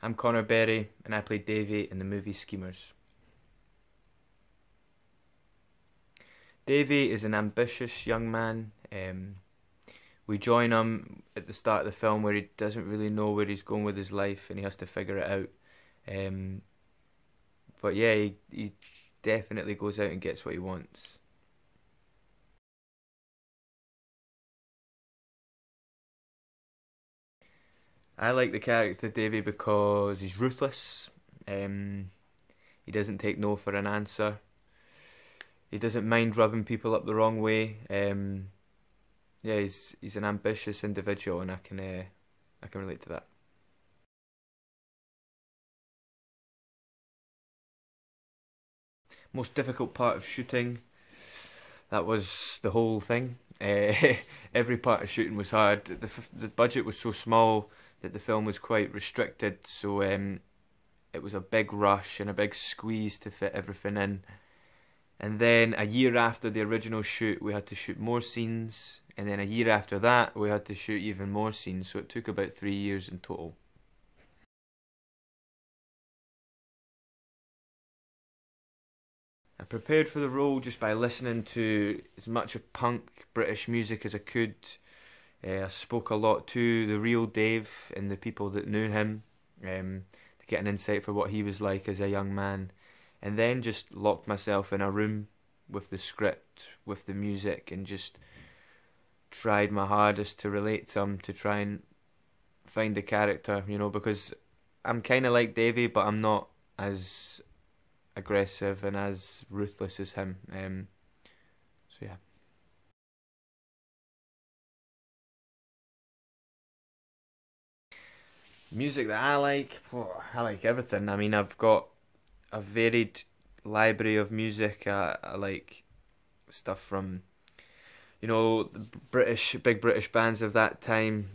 I'm Conora Berry, and I played Дэйvi in the movie Schemers. Дэйvi is an ambitious young man. We join him at the start of the film where he doesn't really know where he's going with his life and he has to figure it out. But yeah, he definitely goes out and gets what he wants. I like the character Дэivi because he's ruthless. He doesn't take no for an answer. He doesn't mind rubbing people up the wrong way. Yeah, he's an ambitious individual, and I can relate to that. Most difficult part of shooting, that was the whole thing. Every part of shooting was hard. The budget was so small that the film was quite restricted, so it was a big rush and a big squeeze to fit everything in. And then a year after the original shoot, we had to shoot more scenes, and then a year after that, we had to shoot even more scenes, so it took about 3 years in total. I prepared for the role just by listening to as much of punk British music as I could. I spoke a lot to the real Dave and the people that knew him to get an insight for what he was like as a young man, and then just locked myself in a room with the script, with the music, and just tried my hardest to relate to him, to try and find a character, because I'm kind of like Дэivi, but I'm not as aggressive and as ruthless as him. So yeah. Music that I like, I like everything. I mean, I've got a varied library of music. I like stuff from, the big British bands of that time.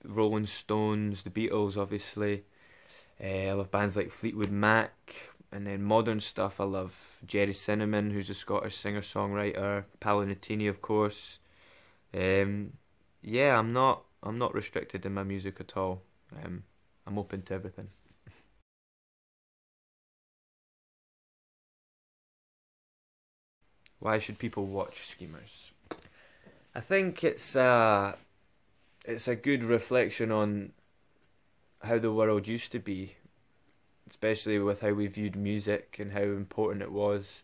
Rolling Stones, the Beatles, obviously. I love bands like Fleetwood Mac, and then modern stuff. I love Jerry Cinnamon, who's a Scottish singer-songwriter. Paolo, of course. Yeah, I'm not restricted in my music at all. I'm open to everything. Why should people watch Schemers? I think it's a good reflection on how the world used to be, especially with how we viewed music and how important it was,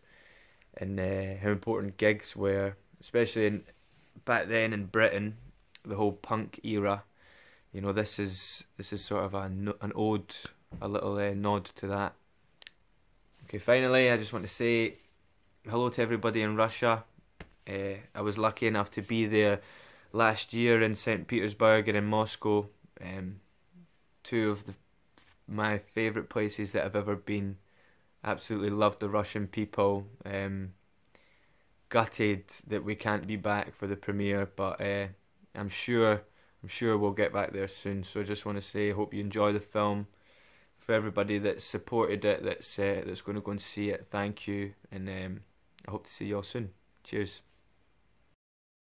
and how important gigs were, especially back then in Britain, the whole punk era. This is sort of an ode, a little nod to that. Okay, finally, I just want to say hello to everybody in Russia. I was lucky enough to be there last year in St. Petersburg and in Moscow. Two of my favourite places that I've ever been. Absolutely loved the Russian people. Gutted that we can't be back for the premiere, but I'm sure we'll get back there soon. So I just want to say, I hope you enjoy the film. For everybody that's supported it, that's going to go and see it, thank you, and I hope to see you all soon. Cheers.